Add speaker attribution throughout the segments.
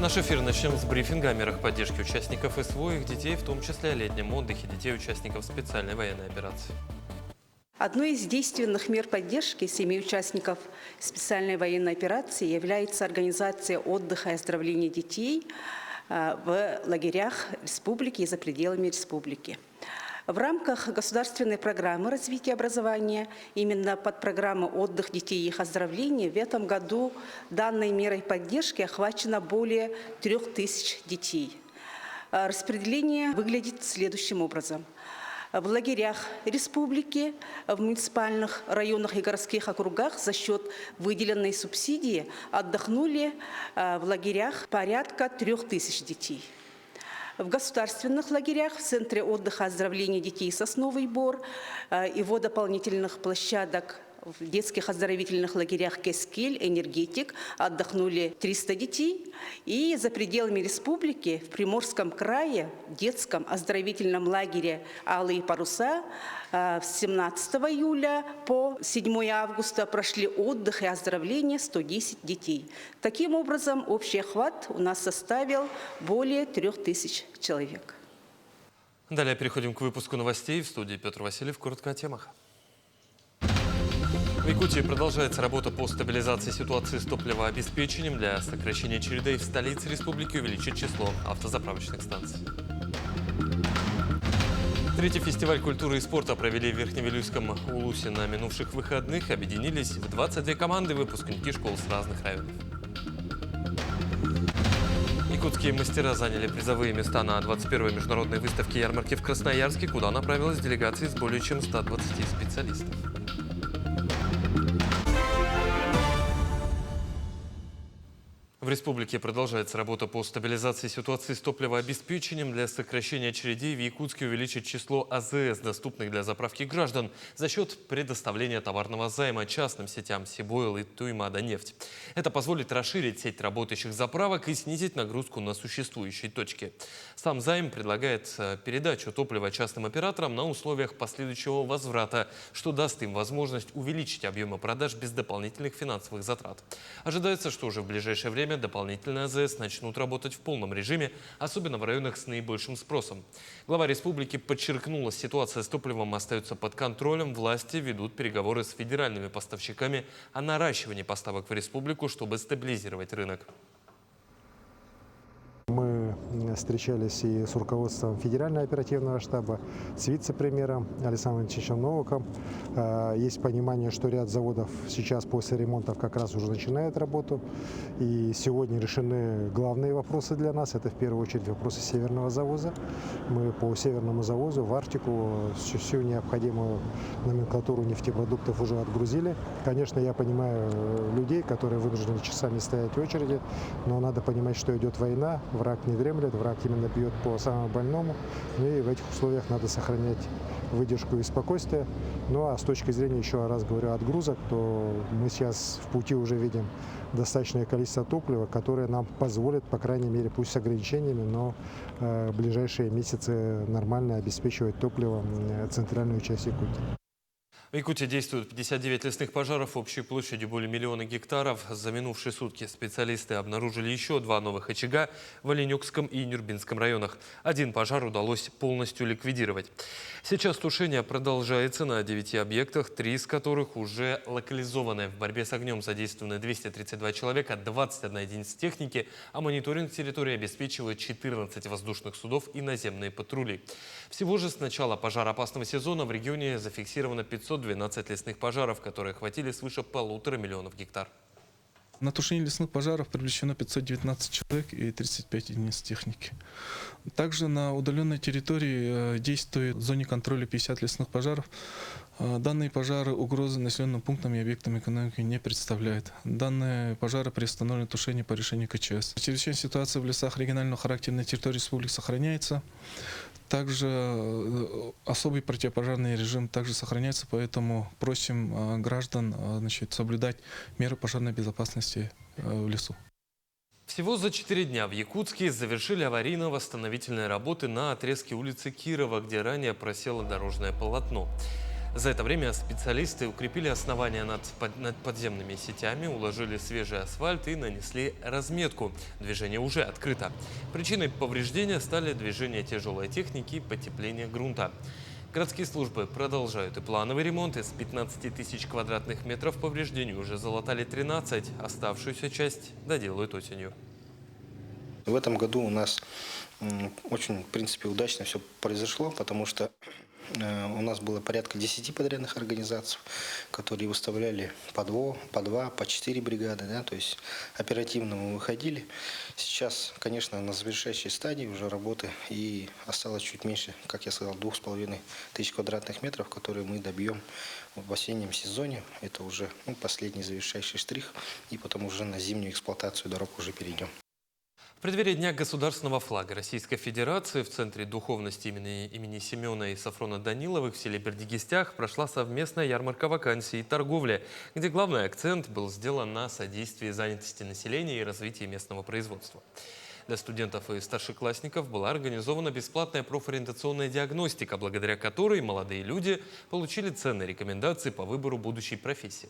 Speaker 1: Наш эфир начнем с брифинга о мерах поддержки участников СВО и их детей, в том числе о летнем отдыхе детей участников специальной военной операции.
Speaker 2: Одной из действенных мер поддержки семей участников специальной военной операции является организация отдыха и оздоровления детей в лагерях республики и за пределами республики. В рамках государственной программы развития образования, именно под программу «Отдых детей и их оздоровление» в этом году данной мерой поддержки охвачено более 3000 детей. Распределение выглядит следующим образом. В лагерях республики, в муниципальных районах и городских округах за счет выделенной субсидии отдохнули в лагерях порядка 3000 детей. В государственных лагерях, в Центре отдыха и оздоровления детей «Сосновый Бор» и в дополнительных площадок в детских оздоровительных лагерях «Кескель», «Энергетик» отдохнули 300 детей. И за пределами республики в Приморском крае в детском оздоровительном лагере «Алые паруса» с 17 июля по 7 августа прошли отдых и оздоровление 110 детей. Таким образом, общий охват у нас составил более 3000 человек.
Speaker 1: Далее переходим к выпуску новостей. В студии Петр Васильев. Коротко о темах. В Якутии продолжается работа по стабилизации ситуации с топливообеспечением. Для сокращения очередей в столице республики увеличить число автозаправочных станций. Третий фестиваль культуры и спорта провели в Верхневилюйском Улусе на минувших выходных. Объединились в 22 команды выпускники школ с разных районов. Якутские мастера заняли призовые места на 21-й международной выставке ярмарки в Красноярске, куда направилась делегация из более чем 120 специалистов. В республике продолжается работа по стабилизации ситуации с топливообеспечением. Для сокращения очередей в Якутске увеличить число АЗС, доступных для заправки граждан, за счет предоставления товарного займа частным сетям Сибойл и Туймада-нефть. Это позволит расширить сеть работающих заправок и снизить нагрузку на существующие точки. Сам займ предлагает передачу топлива частным операторам на условиях последующего возврата, что даст им возможность увеличить объемы продаж без дополнительных финансовых затрат. Ожидается, что уже в ближайшее время дополнительные АЗС начнут работать в полном режиме, особенно в районах с наибольшим спросом. Глава республики подчеркнула, ситуация с топливом остается под контролем. Власти ведут переговоры с федеральными поставщиками о наращивании поставок в республику, чтобы стабилизировать рынок.
Speaker 3: Мы встречались и с руководством Федерального оперативного штаба, с вице-премьером Александром Ильичем Новиком. Есть понимание, что ряд заводов сейчас после ремонтов как раз уже начинают работу. И сегодня решены главные вопросы для нас. Это в первую очередь вопросы северного завоза. Мы по северному завозу в Арктику всю необходимую номенклатуру нефтепродуктов уже отгрузили. Конечно, я понимаю людей, которые вынуждены часами стоять в очереди, но надо понимать, что идет война. Враг не дремлет, враг именно бьет по самому больному. И в этих условиях надо сохранять выдержку и спокойствие. Ну а с точки зрения, еще раз говорю, отгрузок, то мы сейчас в пути уже видим достаточное количество топлива, которое нам позволит, по крайней мере, пусть с ограничениями, но в ближайшие месяцы нормально обеспечивать топливом центральную часть Якутии.
Speaker 1: В Якутии действуют 59 лесных пожаров общей площадью более 1 000 000 гектаров. За минувшие сутки специалисты обнаружили еще 2 новых очага в Оленюкском и Нюрбинском районах. Один пожар удалось полностью ликвидировать. Сейчас тушение продолжается на 9 объектах, 3 из которых уже локализованы. В борьбе с огнем задействованы 232 человека, 21 единица техники, а мониторинг территории обеспечивают 14 воздушных судов и наземные патрули. Всего же с начала пожароопасного сезона в регионе зафиксировано 512 лесных пожаров, которые охватили свыше 1,5 миллиона гектар.
Speaker 4: На тушение лесных пожаров привлечено 519 человек и 35 единиц техники. Также на удаленной территории действует в зоне контроля 50 лесных пожаров. Данные пожары угрозы населенным пунктам и объектам экономики не представляют. Данные пожары приостановлены тушение по решению КЧС. Чрезвычайная ситуация в лесах регионального характера на территории республики сохраняется. Также особый противопожарный режим также сохраняется, поэтому просим граждан соблюдать меры пожарной безопасности в лесу.
Speaker 1: Всего за 4 дня в Якутске завершили аварийно-восстановительные работы на отрезке улицы Кирова, где ранее просело дорожное полотно. За это время специалисты укрепили основания над подземными сетями, уложили свежий асфальт и нанесли разметку. Движение уже открыто. Причиной повреждения стали движение тяжелой техники и потепление грунта. Городские службы продолжают и плановый ремонт. Из 15 тысяч квадратных метров повреждений уже залатали 13. Оставшуюся часть доделают осенью.
Speaker 5: В этом году у нас очень, в принципе, удачно все произошло, потому что у нас было порядка 10 подрядных организаций, которые выставляли по 2, по 4 бригады. Да, то есть оперативно мы выходили. Сейчас, конечно, на завершающей стадии уже работы, и осталось чуть меньше, как я сказал, 2500 квадратных метров, которые мы добьем в осеннем сезоне. Это уже последний завершающий штрих, и потом уже на зимнюю эксплуатацию дорог уже перейдем.
Speaker 1: В преддверии Дня государственного флага Российской Федерации в Центре духовности имени Семена и Сафрона Даниловых в селе Бердигистях прошла совместная ярмарка вакансий и торговли, где главный акцент был сделан на содействии занятости населения и развитии местного производства. Для студентов и старшеклассников была организована бесплатная профориентационная диагностика, благодаря которой молодые люди получили ценные рекомендации по выбору будущей профессии.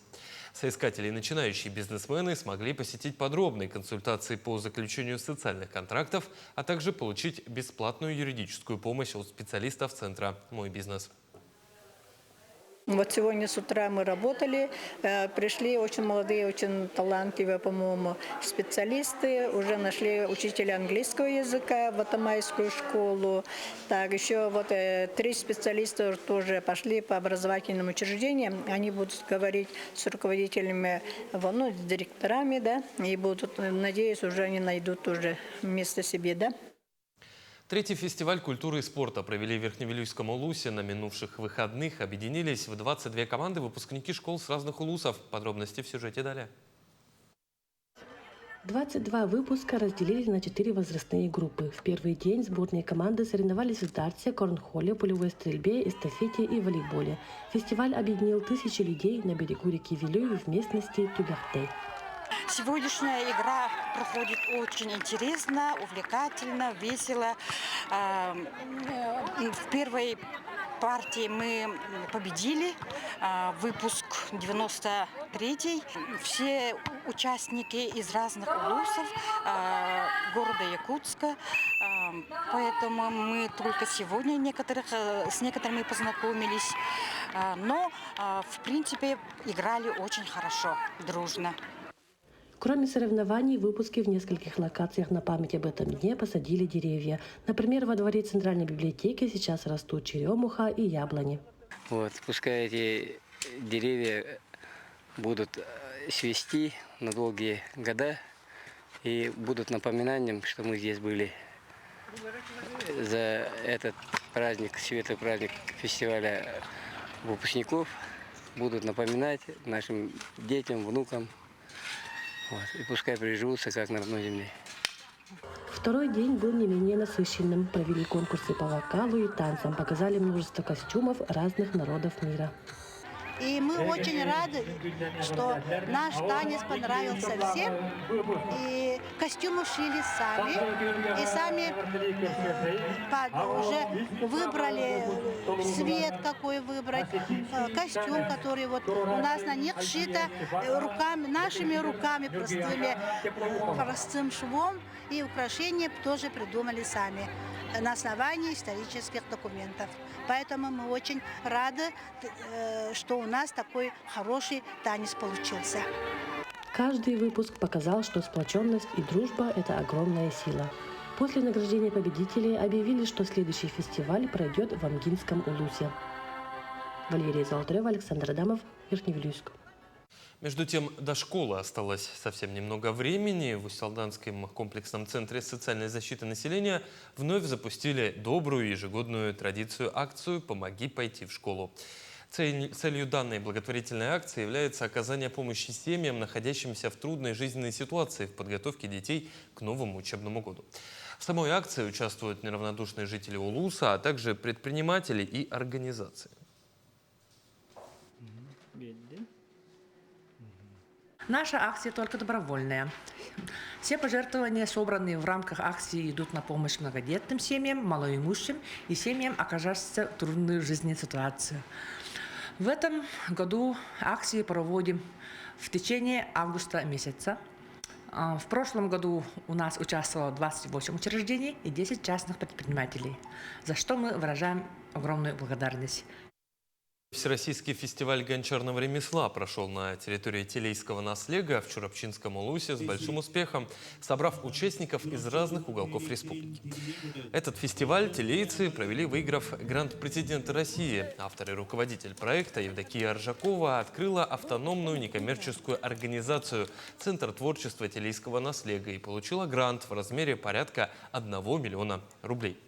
Speaker 1: Соискатели и начинающие бизнесмены смогли посетить подробные консультации по заключению социальных контрактов, а также получить бесплатную юридическую помощь от специалистов Центра «Мой бизнес».
Speaker 6: Вот сегодня с утра мы работали, пришли очень молодые, очень талантливые, по-моему, специалисты, уже нашли учителя английского языка в Атамайскую школу. Так, еще вот 3 специалиста тоже пошли по образовательным учреждениям, они будут говорить с руководителями, с директорами, да, и будут, надеюсь, уже они найдут уже место себе, да.
Speaker 1: Третий фестиваль культуры и спорта провели в Верхневилюйском улусе. На минувших выходных объединились в 22 команды выпускники школ с разных улусов. Подробности в сюжете далее.
Speaker 7: 22 выпуска разделили на 4 возрастные группы. В первый день сборные команды соревновались в дартсе, корнхоле, пулевой стрельбе, эстафете и волейболе. Фестиваль объединил тысячи людей на берегу реки Вилюй в местности Тюбяхтей.
Speaker 8: Сегодняшняя игра проходит очень интересно, увлекательно, весело. В первой партии мы победили, выпуск 93-й. Все участники из разных улусов города Якутска. Поэтому мы только сегодня с некоторыми познакомились. Но, в принципе, играли очень хорошо, дружно.
Speaker 7: Кроме соревнований, выпуски в нескольких локациях на память об этом дне посадили деревья. Например, во дворе Центральной библиотеки сейчас растут черемуха и яблони.
Speaker 9: Вот, пускай эти деревья будут свести на долгие года и будут напоминанием, что мы здесь были. За этот праздник, светлый праздник фестиваля выпускников будут напоминать нашим детям, внукам. Вот, и пускай приживутся, как на родной земле.
Speaker 7: Второй день был не менее насыщенным. Провели конкурсы по вокалу и танцам, показали множество костюмов разных народов мира.
Speaker 10: И мы очень рады, что наш танец понравился всем. И костюмы шили сами. И сами уже выбрали цвет, какой выбрать. Костюм, который вот у нас на них сшито нашими руками, простым швом. И украшения тоже придумали сами на основании исторических документов. Поэтому мы очень рады, что у нас такой хороший танец получился.
Speaker 7: Каждый выпуск показал, что сплоченность и дружба – это огромная сила. После награждения победителей объявили, что следующий фестиваль пройдет в Амгинском улусе. Валерия Золотарева, Александр Адамов, Верхневилюйск.
Speaker 1: Между тем, до школы осталось совсем немного времени. В Усть-Алданском комплексном центре социальной защиты населения вновь запустили добрую ежегодную акцию «Помоги пойти в школу». Целью данной благотворительной акции является оказание помощи семьям, находящимся в трудной жизненной ситуации в подготовке детей к новому учебному году. В самой акции участвуют неравнодушные жители Улуса, а также предприниматели и организации.
Speaker 11: Наша акция только добровольная. Все пожертвования, собранные в рамках акции, идут на помощь многодетным семьям, малоимущим и семьям, оказавшимся в трудной жизненной ситуации. В этом году акции проводим в течение августа месяца. В прошлом году у нас участвовало 28 учреждений и 10 частных предпринимателей, за что мы выражаем огромную благодарность.
Speaker 1: Всероссийский фестиваль гончарного ремесла прошел на территории Телейского наслега в Чурапчинском улусе с большим успехом, собрав участников из разных уголков республики. Этот фестиваль телейцы провели, выиграв грант президента России. Автор и руководитель проекта Евдокия Аржакова открыла автономную некоммерческую организацию «Центр творчества Телейского наслега» и получила грант в размере порядка 1 миллиона рублей.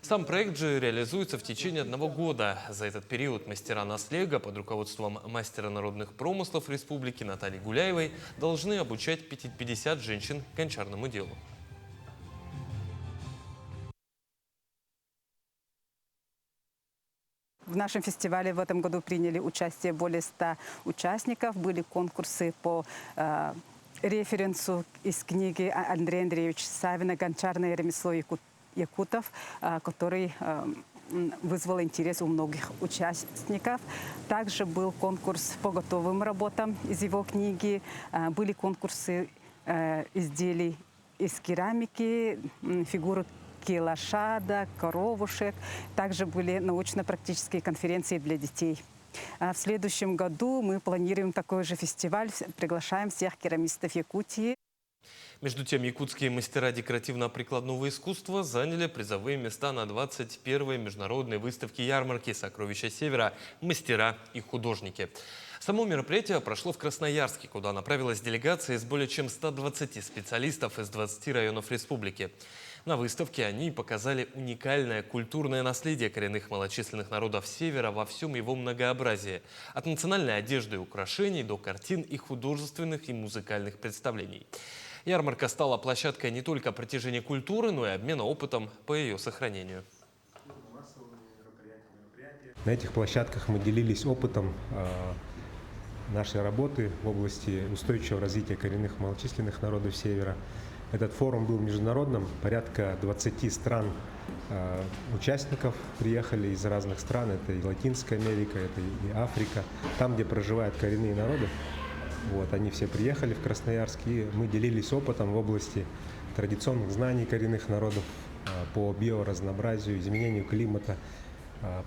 Speaker 1: Сам проект же реализуется в течение 1 года. За этот период мастера наслега под руководством мастера народных промыслов республики Натальи Гуляевой должны обучать 50 женщин гончарному делу.
Speaker 2: В нашем фестивале в этом году приняли участие более 100 участников. Были конкурсы по референсу из книги Андрея Андреевича Савина «Гончарное ремесло якутов», который вызвал интерес у многих участников. Также был конкурс по готовым работам из его книги. Были конкурсы изделий из керамики, фигуры лошадок, коровушек. Также были научно-практические конференции для детей. В следующем году мы планируем такой же фестиваль. Приглашаем всех керамистов Якутии.
Speaker 1: Между тем, якутские мастера декоративно-прикладного искусства заняли призовые места на 21-й международной выставке ярмарки «Сокровища Севера. Мастера и художники». Само мероприятие прошло в Красноярске, куда направилась делегация из более чем 120 специалистов из 20 районов республики. На выставке они показали уникальное культурное наследие коренных малочисленных народов Севера во всем его многообразии. От национальной одежды и украшений до картин и художественных и музыкальных представлений. Ярмарка стала площадкой не только протяжения культуры, но и обмена опытом по ее сохранению.
Speaker 12: На этих площадках мы делились опытом нашей работы в области устойчивого развития коренных малочисленных народов Севера. Этот форум был международным, порядка 20 стран участников приехали из разных стран, это и Латинская Америка, это и Африка, там, где проживают коренные народы. Вот, они все приехали в Красноярск, и мы делились опытом в области традиционных знаний коренных народов по биоразнообразию, изменению климата,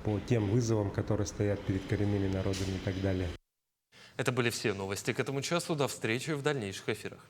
Speaker 12: по тем вызовам, которые стоят перед коренными народами и так далее.
Speaker 1: Это были все новости к этому часу. До встречи в дальнейших эфирах.